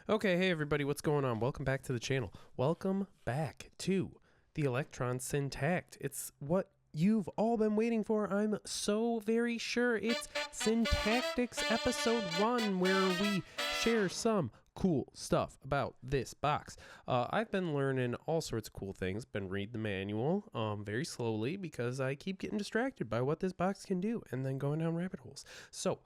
Okay, hey everybody, what's going on? Welcome back to the channel. Welcome back to the Elektron Syntakt. It's what you've all been waiting for. I'm so very sure it's Syntaktics episode 1, where we share some cool stuff about this box. I've been learning all sorts of cool things, been reading the manual very slowly because I keep getting distracted by what this box can do and then going down rabbit holes. So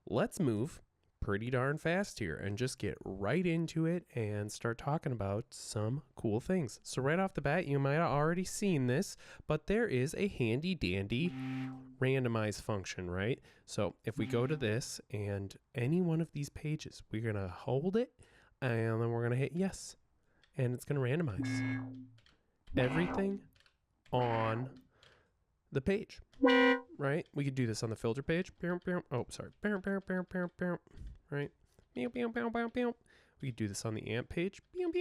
let's move pretty darn fast here and just get right into it and start talking about some cool things. So right off the bat, you might have already seen this, but there is a handy dandy randomize function, right? So if we go to this and any one of these pages, we're going to hold it and then we're going to hit yes, and it's going to randomize everything on the page, right? We could do this on the filter page. Oh, sorry. Right? We could do this on the amp page. We could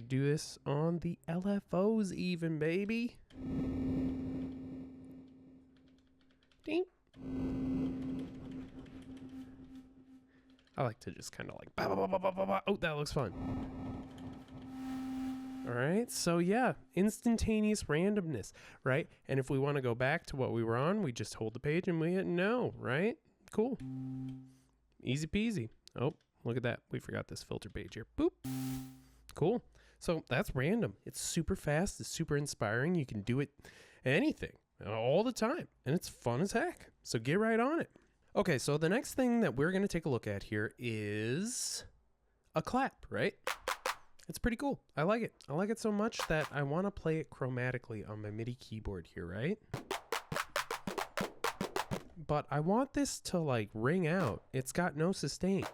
do this on the LFOs even, baby. Ding. I like to just kind of like, oh, that looks fun. All right, so yeah, instantaneous randomness, right? And if we want to go back to what we were on, we just hold the page and we hit no, right? Cool. Easy peasy. Oh, look at that. We forgot this filter page here. Boop. Cool. So that's random. It's super fast. It's super inspiring. You can do it anything all the time, and it's fun as heck. So get right on it. Okay, so the next thing that we're going to take a look at here is a clap, right? It's pretty cool. I like it. I like it so much that I want to play it chromatically on my MIDI keyboard here, right? But I want this to like ring out. It's got no sustain,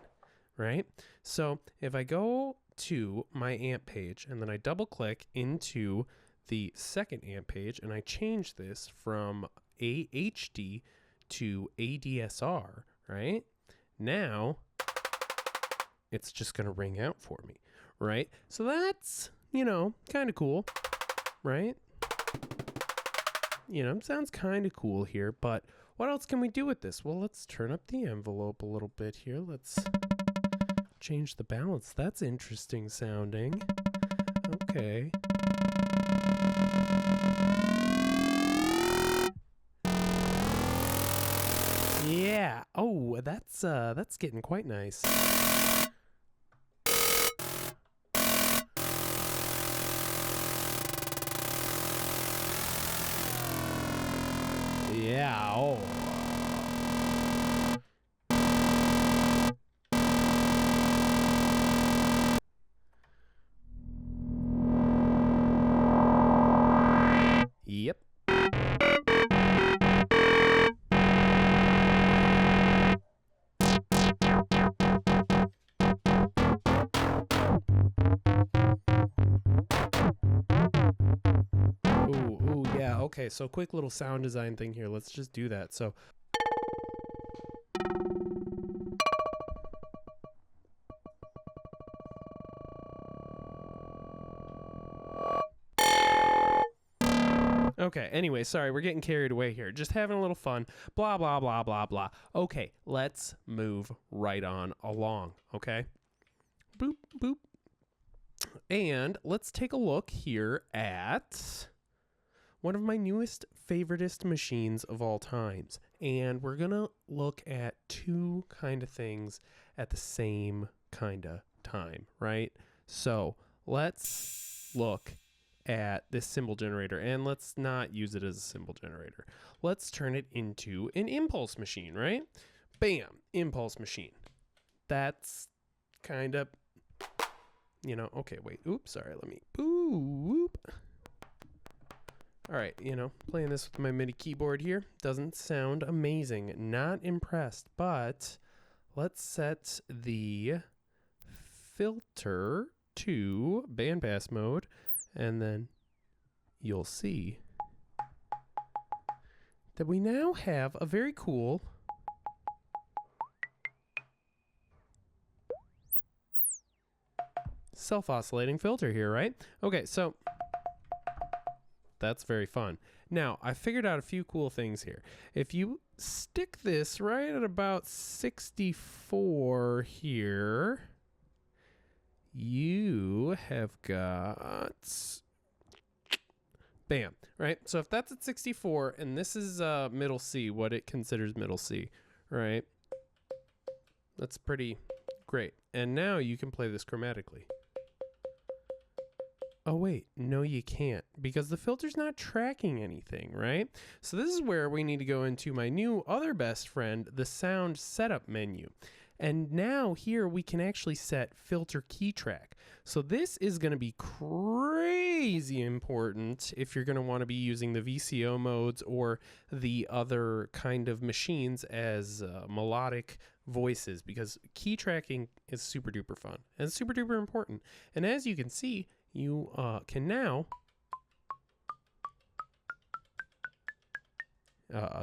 right? So if I go to my amp page and then I double click into the second amp page and I change this from AHD to ADSR, right? Now it's just going to ring out for me, right? So that's, kind of cool, right? Sounds kind of cool here, but what else can we do with this? Well, let's turn up the envelope a little bit here. Let's change the balance. That's interesting sounding. Okay. Yeah. Oh, that's getting quite nice. Yeah, oh. Yep. Ooh, yeah, okay, so quick little sound design thing here. Let's just do that. So okay, anyway, sorry, we're getting carried away here. Just having a little fun. Blah, blah, blah, blah, blah. Okay, let's move right on along, okay? Boop, boop. And let's take a look here at one of my newest favoritist machines of all times. And we're going to look at two kind of things at the same kind of time, right? So let's look at this symbol generator, and let's not use it as a symbol generator. Let's turn it into an impulse machine, right? Bam, impulse machine. That's kind of, okay, wait, oops, sorry, let me, boop. All right, playing this with my MIDI keyboard here doesn't sound amazing. Not impressed, but let's set the filter to bandpass mode, and then you'll see that we now have a very cool self-oscillating filter here, right? Okay, so that's very fun. Now, I figured out a few cool things here. If you stick this right at about 64 here, you have got, bam, right? So if that's at 64 and this is middle C, what it considers middle C, right? That's pretty great. And now you can play this chromatically. Oh wait, no you can't, because the filter's not tracking anything, right? So this is where we need to go into my new other best friend, the sound setup menu. And now here we can actually set filter key track. So this is going to be crazy important if you're going to want to be using the VCO modes or the other kind of machines as melodic voices, because key tracking is super duper fun and super duper important. And as you can see, you can now,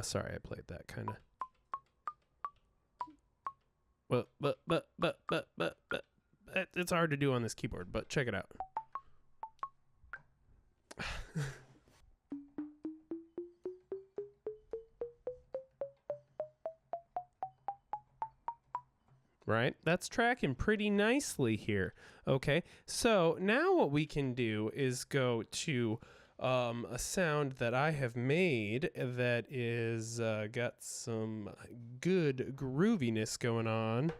sorry, I played that kind of. But it's hard to do on this keyboard, but check it out. Right? That's tracking pretty nicely here. Okay, so now what we can do is go to a sound that I have made that is got some good grooviness going on.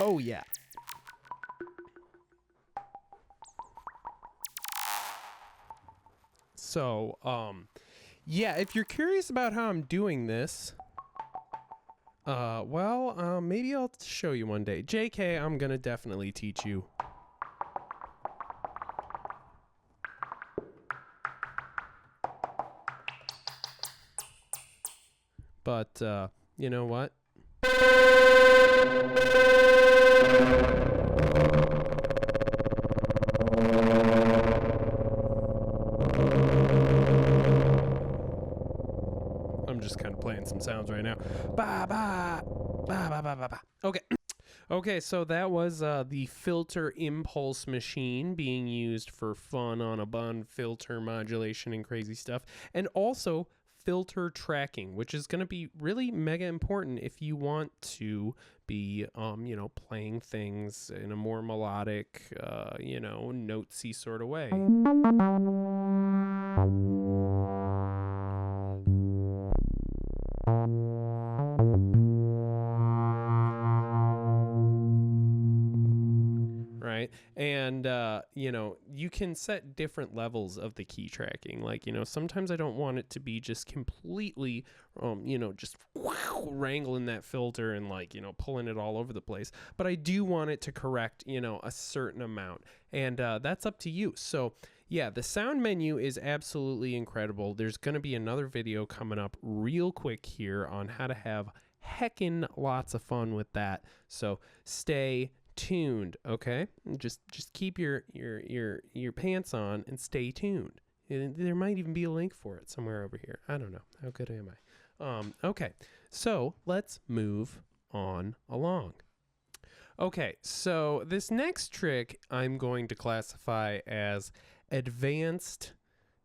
Oh yeah. So, yeah, if you're curious about how I'm doing this, maybe I'll show you one day. JK, I'm gonna definitely teach you. But, you know what? I'm just kind of playing some sounds right now. Ba ba ba ba ba ba ba. Okay. Okay, so that was the filter impulse machine being used for fun on a bun, filter modulation and crazy stuff, and also filter tracking, which is going to be really mega important if you want to be, playing things in a more melodic, notesy sort of way. Right. And, you can set different levels of the key tracking. Like, sometimes I don't want it to be just completely, just wrangling that filter and pulling it all over the place. But I do want it to correct, a certain amount. And that's up to you. So, yeah, the sound menu is absolutely incredible. There's going to be another video coming up real quick here on how to have heckin' lots of fun with that. So stay tuned, okay? Just keep your pants on and stay tuned. There might even be a link for it somewhere over here. I don't know. How good am I? Okay, so let's move on along. Okay, so this next trick I'm going to classify as advanced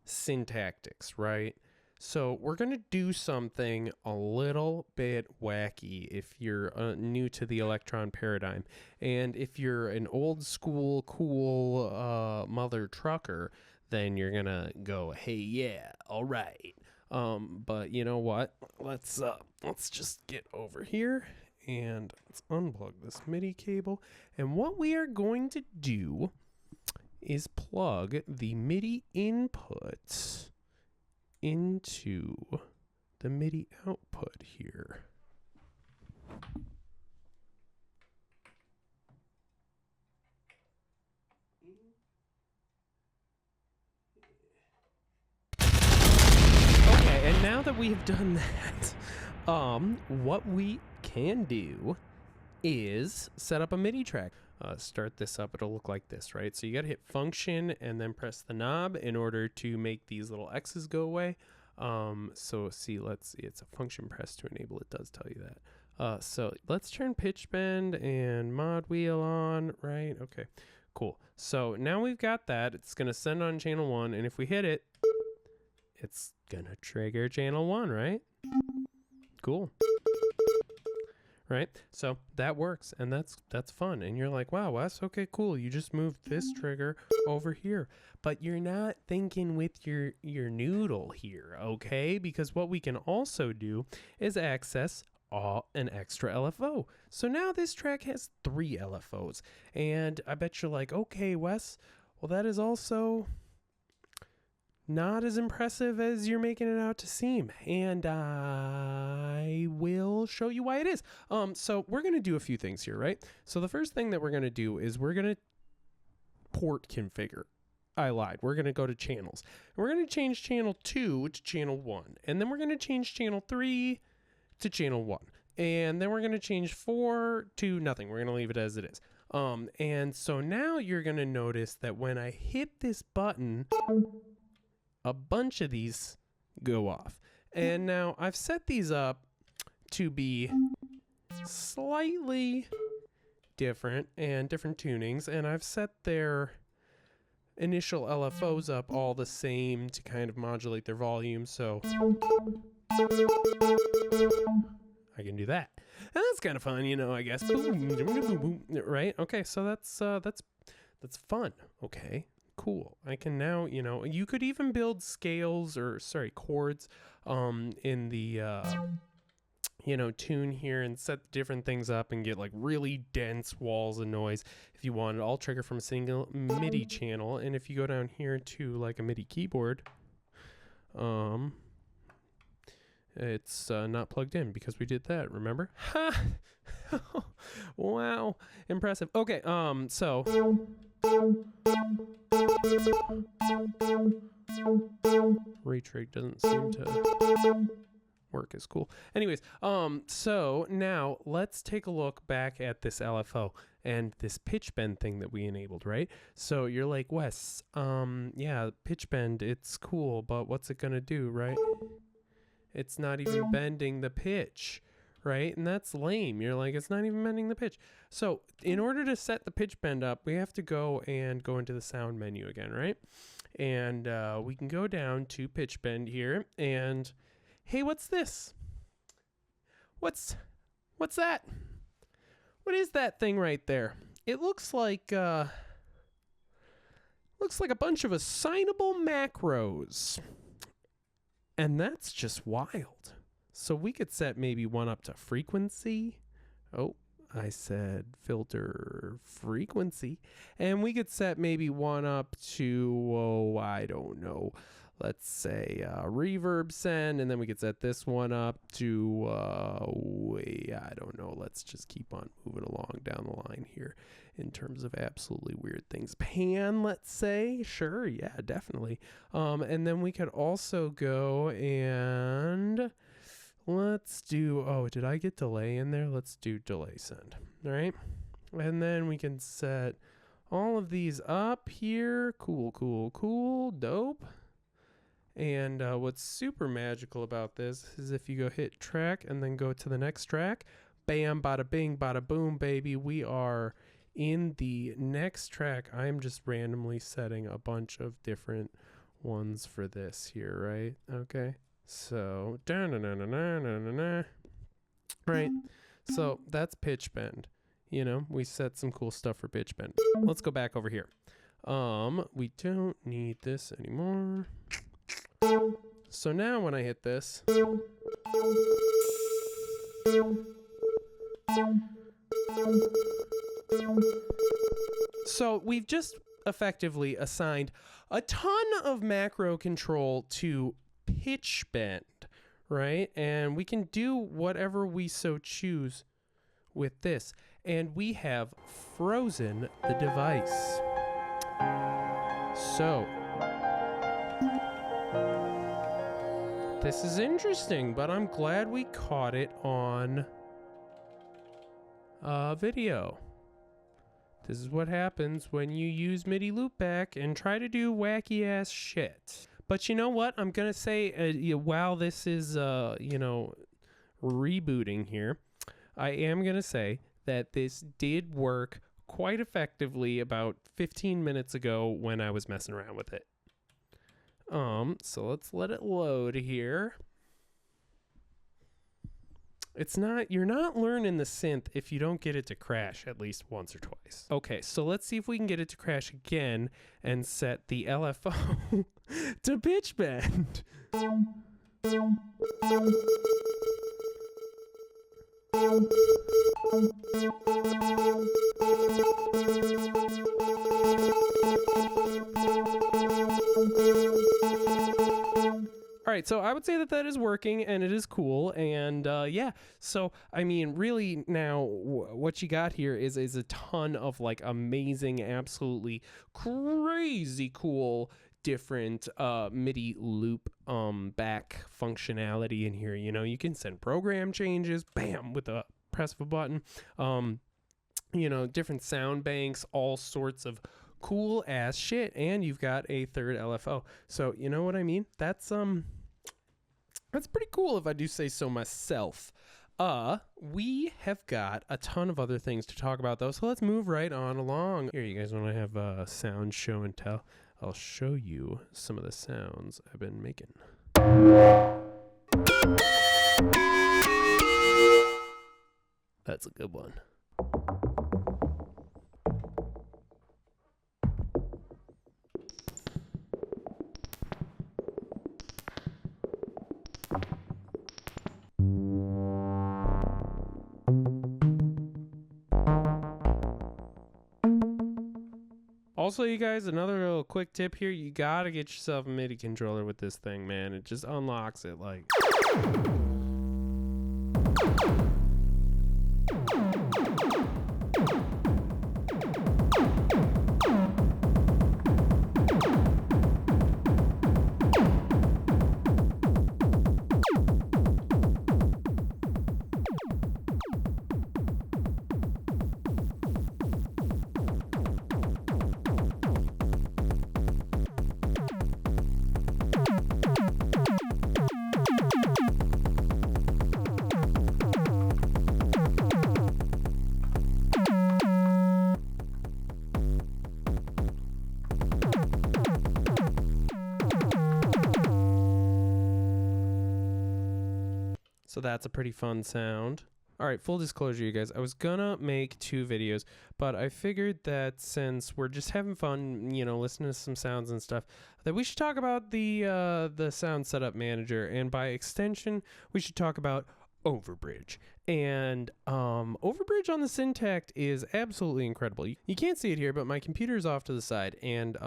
syntactics, right? So we're going to do something a little bit wacky if you're new to the Elektron paradigm. And if you're an old school, cool mother trucker, then you're going to go, hey, yeah, all right. But you know what? Let's just get over here and let's unplug this MIDI cable. And what we are going to do is plug the MIDI input into the MIDI output here. Okay, and now that we've done that, what we can do is set up a MIDI track. Start this up, it'll look like this, right? So you gotta hit function and then press the knob in order to make these little X's go away. So see, let's see, it's a function press to enable. It does tell you that. So let's turn pitch bend and mod wheel on, right? Okay, cool. So now we've got that. It's going to send on channel 1, and if we hit it, it's going to trigger channel 1, right? Cool. Right? So that works, and that's fun. And you're like, wow, Wes, okay, cool. You just moved this trigger over here. But you're not thinking with your noodle here, okay? Because what we can also do is access an extra LFO. So now this track has 3 LFOs. And I bet you're like, okay, Wes, well, that is also not as impressive as you're making it out to seem, and I will show you why it is. So we're going to do a few things here, right? So the first thing that we're going to do is we're going to port configure. I lied. We're going to go to channels. And we're going to change channel 2 to channel 1, and then we're going to change channel 3 to channel 1, and then we're going to change 4 to nothing. We're going to leave it as it is. And so now you're going to notice that when I hit this button, a bunch of these go off. And now I've set these up to be slightly different and different tunings, and I've set their initial LFOs up all the same to kind of modulate their volume, so I can do that. And that's kind of fun, you know, I guess. Right? Okay, so that's fun. Okay. Cool. I can now, you know, you could even build scales or chords in the you know, tune here and set different things up and get like really dense walls of noise if you want. It all trigger from a single MIDI channel. And if you go down here to like a MIDI keyboard, it's not plugged in because we did that, remember? Ha! Wow, impressive. Okay, so retrig doesn't seem to work as cool. Anyways, so now let's take a look back at this LFO and this pitch bend thing that we enabled, right? So you're like, Wes, yeah, pitch bend, it's cool, but what's it gonna do, right? It's not even bending the pitch, right? And that's lame. You're like, it's not even bending the pitch. So in order to set the pitch bend up, we have to go into the sound menu again, right? And we can go down to pitch bend here, and hey, what's this? What's that? What is that thing right there? It looks like a bunch of assignable macros. And that's just wild. So we could set maybe one up to frequency. Oh, I said filter frequency. And we could set maybe one up to, oh, I don't know. Let's say reverb send. And then we could set this one up to, I don't know. Let's just keep on moving along down the line here in terms of absolutely weird things. Pan, let's say. Sure, yeah, definitely. And then we could also go and let's do, oh, did I get delay in there? Let's do delay send, all right? And then we can set all of these up here. Cool, cool, cool, dope. And what's super magical about this is if you go hit track and then go to the next track, bam, bada bing, bada boom, baby, we are in the next track. I'm just randomly setting a bunch of different ones for this here, right? Okay. So, right? So that's pitch bend. You know, we set some cool stuff for pitch bend. Let's go back over here. We don't need this anymore. So now when I hit this, so we've just effectively assigned a ton of macro control to pitch bend, right? And we can do whatever we so choose with this. And we have frozen the device. So this is interesting, but I'm glad we caught it on video. This is what happens when you use MIDI loopback and try to do wacky ass shit. But you know what? I'm going to say, while this is, rebooting here, I am going to say that this did work quite effectively about 15 minutes ago when I was messing around with it. So let's let it load here. You're not learning the synth if you don't get it to crash at least once or twice. Okay, so let's see if we can get it to crash again and set the LFO to pitch bend. All right, so I would say that is working, and it is cool, and yeah. So I mean, really, now what you got here is a ton of like amazing, absolutely crazy cool different MIDI loop back functionality in here. You know, you can send program changes, bam, with a press of a button. You know, different sound banks, all sorts of cool ass shit, and you've got a third LFO. So you know what I mean? That's pretty cool if I do say so myself. We have got a ton of other things to talk about though, so let's move right on along. Here, you guys want to have a sound show and tell? I'll show you some of the sounds I've been making. That's a good one. Also, you guys, another little quick tip here. You gotta get yourself a MIDI controller with this thing, man. It just unlocks it like... So that's a pretty fun sound. All right, full disclosure, you guys, I was gonna make 2 videos, but I figured that since we're just having fun, you know, listening to some sounds and stuff, that we should talk about the sound setup manager, and by extension, we should talk about overbridge. And overbridge on the Syntakt is absolutely incredible. You can't see it here, but my computer is off to the side, and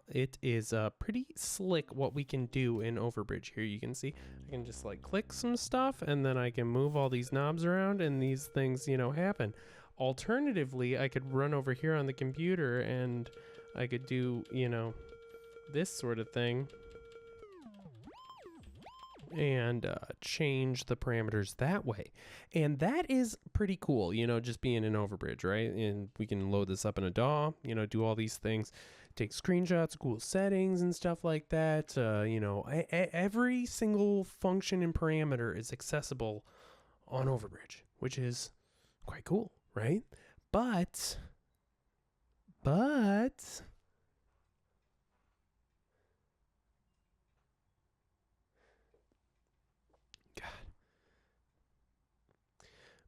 it is pretty slick what we can do in overbridge. Here you can see I can just like click some stuff, and then I can move all these knobs around, and these things, you know, happen. Alternatively, I could run over here on the computer and I could do, you know, this sort of thing and change the parameters that way. And that is pretty cool, you know, just being in overbridge, right? And we can load this up in a DAW, you know, do all these things, take screenshots, cool settings and stuff like that. You know, every single function and parameter is accessible on overbridge, which is quite cool, right? But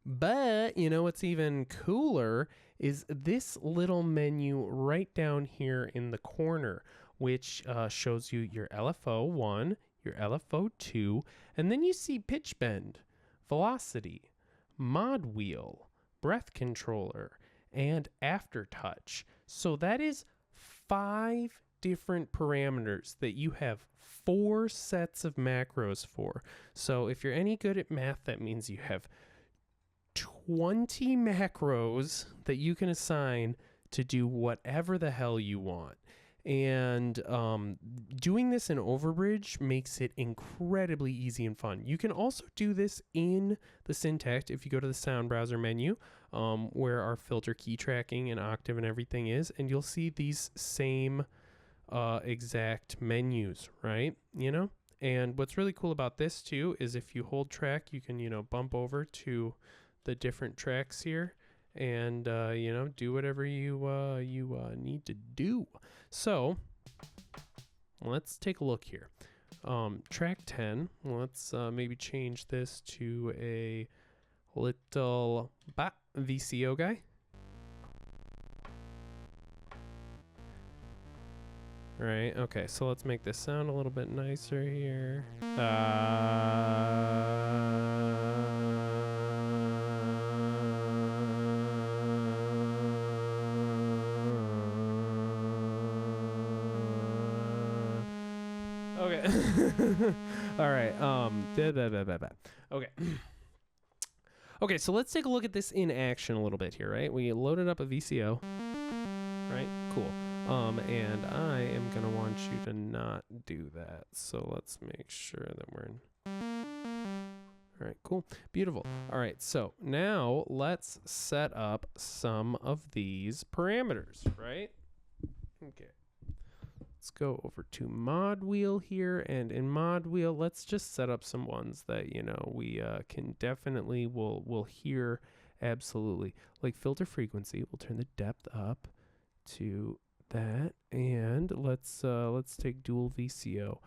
But, you know, what's even cooler is this little menu right down here in the corner, which shows you your LFO1, your LFO2, and then you see pitch bend, velocity, mod wheel, breath controller, and aftertouch. So that is 5 different parameters that you have 4 sets of macros for. So if you're any good at math, that means you have 20 macros that you can assign to do whatever the hell you want. And doing this in overbridge makes it incredibly easy and fun. You can also do this in the Syntakt if you go to the sound browser menu, where our filter key tracking and octave and everything is, and you'll see these same exact menus, right? You know? And what's really cool about this too is if you hold track, you can, bump over to the different tracks here and, do whatever you need to do. So let's take a look here. Track 10, let's maybe change this to a little VCO guy. Right, okay, so let's make this sound a little bit nicer here. Okay. All right, okay. Okay, so let's take a look at this in action a little bit here, right? We loaded up a VCO, right? Cool. And I am gonna want you to not do that. So let's make sure that we're in. All right, cool, beautiful. All right, so now let's set up some of these parameters, right? Okay. Let's go over to mod wheel here, and in mod wheel, let's just set up some ones that, we can definitely will hear absolutely. Like filter frequency, we'll turn the depth up to that, and let's take dual VCO,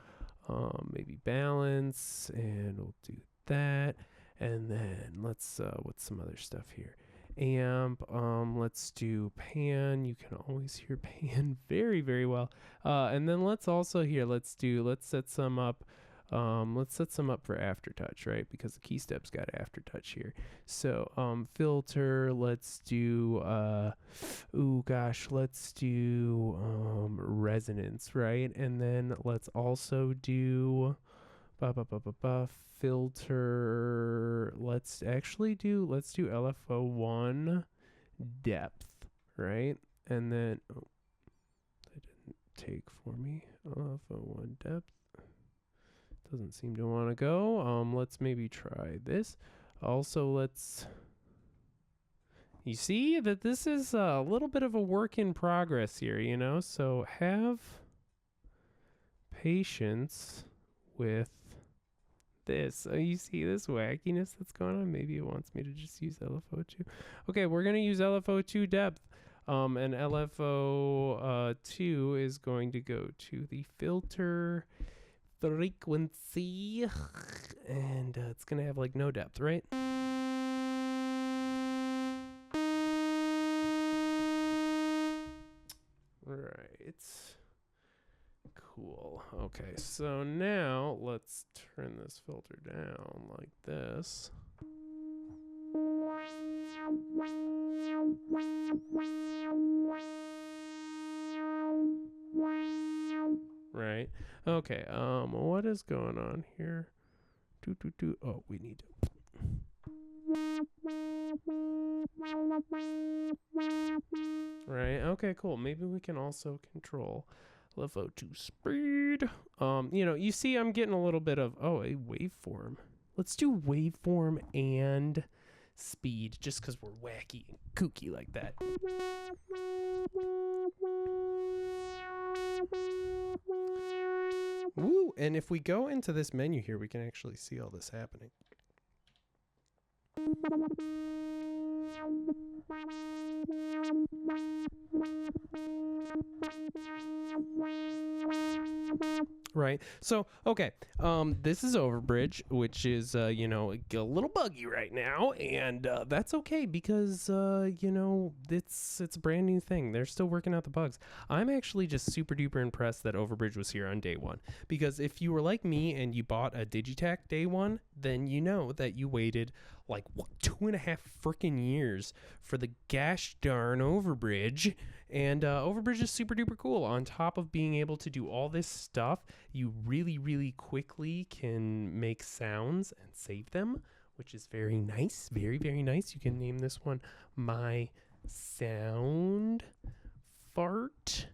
maybe balance, and we'll do that, and then let's what's some other stuff here, amp, let's do pan. You can always hear pan very, very well, and then let's also here, let's set some up. Let's set some up for aftertouch, right? Because the key step's got aftertouch here. So, filter, let's do, let's do, resonance, right? And then let's also do, filter, let's do LFO1 depth, right? And then, that didn't take for me, LFO1 depth. Doesn't seem to want to go. Let's maybe try this. Also, you see that this is a little bit of a work in progress here, so have patience with this. You see this wackiness that's going on? Maybe it wants me to just use LFO2. Okay, we're going to use LFO2 depth. And LFO2 is going to go to the filter frequency, and it's gonna have like no depth, right? Right. Cool. Okay, so now let's turn this filter down like this. Right. Okay. What is going on here? Oh, we need to. Right. Okay, cool. Maybe we can also control LFO2 speed. You see I'm getting a little bit of, a waveform. Let's do waveform and speed just because we're wacky and kooky like that. Woo! And if we go into this menu here, we can actually see all this happening. Right. So, okay. This is overbridge, which is, a little buggy right now. And that's okay because, it's a brand new thing. They're still working out the bugs. I'm actually just super duper impressed that overbridge was here on day one. Because if you were like me and you bought a Digitech day one, then you know that you waited like 2.5 freaking years for the gosh darn overbridge. And overbridge is super duper cool. On top of being able to do all this stuff, you really, really quickly can make sounds and save them, which is very nice. Very, very nice. You can name this one My Sound Fart,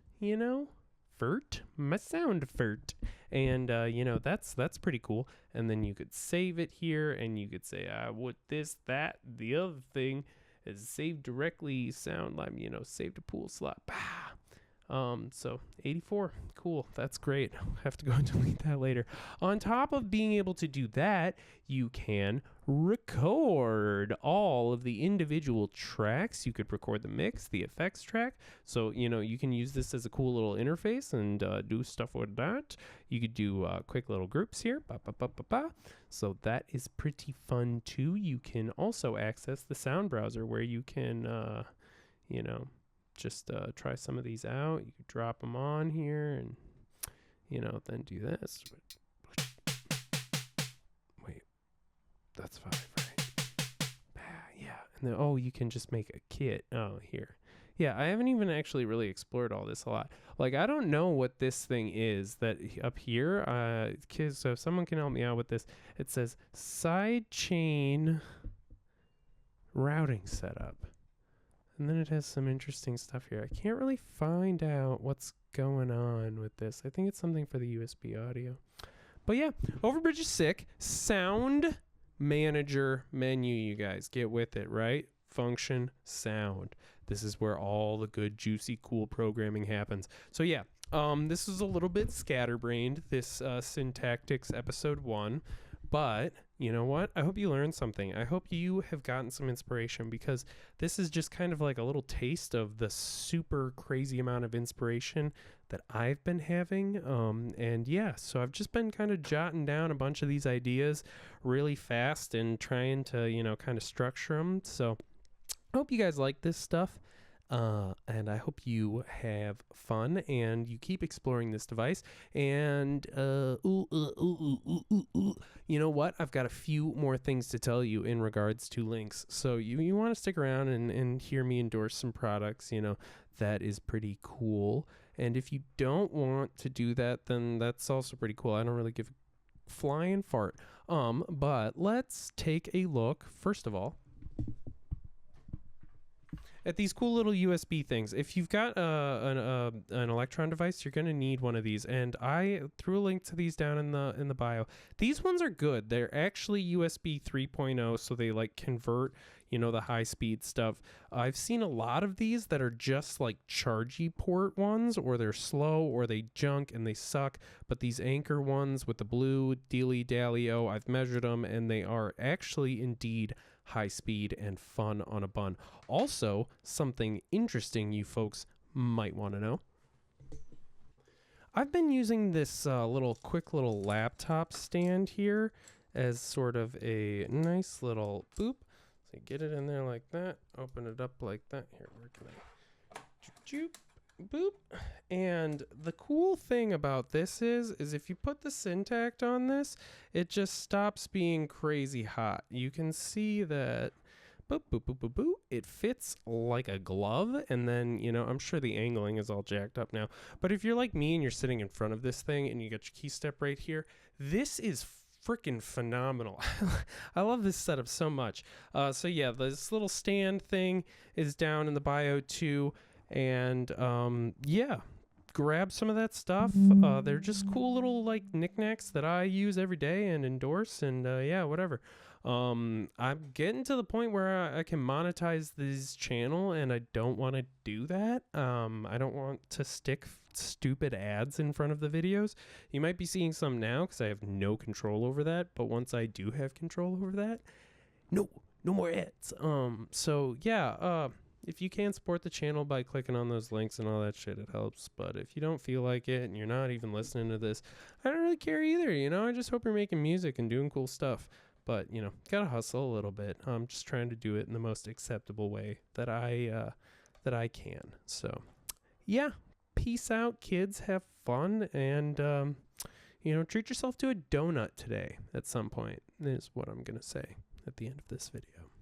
Furt, my sound furt. And, that's pretty cool. And then you could save it here and you could say, what this, that, the other thing is save directly sound like, save to pool slot. Bah. So 84, cool. That's great. I'll have to go and delete that later. On top of being able to do that, you can record all of the individual tracks. You could record the mix, the effects track. So, you know, you can use this as a cool little interface and do stuff with that. You could do quick little groups here. Ba, ba, ba, ba, ba. So that is pretty fun too. You can also access the sound browser where you can, you know, just try some of these out. You could drop them on here and, you know, then do this. Wait, that's 5, right? Yeah. And then, oh, you can just make a kit. Oh, here. Yeah, I haven't even actually really explored all this a lot. Like, I don't know what this thing is that up here. So if someone can help me out with this, it says sidechain routing setup. And then it has some interesting stuff here. I can't really find out what's going on with this. I think it's something for the USB audio. But yeah, Overbridge is sick. Sound manager menu, you guys. Get with it, right? Function, sound. This is where all the good, juicy, cool programming happens. So yeah, this is a little bit scatterbrained, this Syntaktics episode 1. But you know what? I hope you learned something. I hope you have gotten some inspiration, because this is just kind of like a little taste of the super crazy amount of inspiration that I've been having. And yeah, so I've just been kind of jotting down a bunch of these ideas really fast and trying to, you know, kind of structure them. So I hope you guys like this stuff. And I hope you have fun and you keep exploring this device. And you know what? I've got a few more things to tell you in regards to links. So you want to stick around and hear me endorse some products, you know, that is pretty cool. And if you don't want to do that, then that's also pretty cool. I don't really give a flying fart. But let's take a look, first of all, at these cool little USB things. If you've got an Elektron device, you're going to need one of these. And I threw a link to these down in the bio. These ones are good. They're actually USB 3.0, so they like convert, you know, the high speed stuff. I've seen a lot of these that are just like chargy port ones, or they're slow, or they junk and they suck. But these Anchor ones with the blue dilly-dally-o, I've measured them, and they are actually indeed high speed and fun on a bun. Also, something interesting you folks might want to know. I've been using this quick little laptop stand here as sort of a nice little boop. So get it in there like that, open it up like that. Here, where can I? Choop, boop. And the cool thing about this is if you put the Syntakt on this, it just stops being crazy hot. You can see that boop, boop, boop, boop, boop. It fits like a glove. And then, you know, I'm sure the angling is all jacked up now. But if you're like me and you're sitting in front of this thing and you got your key step right here, this is freaking phenomenal. I love this setup so much. So yeah, this little stand thing is down in the bio too. And yeah, grab some of that stuff. They're just cool little like knickknacks that I use every day and endorse, and yeah, whatever. I'm getting to the point where I can monetize this channel, and I don't want to do that. I don't want to stick stupid ads in front of the videos. You might be seeing some now because I have no control over that, but once I do have control over that, no more ads. So yeah, if you can support the channel by clicking on those links and all that shit, it helps. But if you don't feel like it and you're not even listening to this, I don't really care either, you know? I just hope you're making music and doing cool stuff. But, you know, gotta hustle a little bit. I'm just trying to do it in the most acceptable way that I can. So, yeah, peace out, kids. Have fun. And, you know, treat yourself to a donut today at some point is what I'm going to say at the end of this video.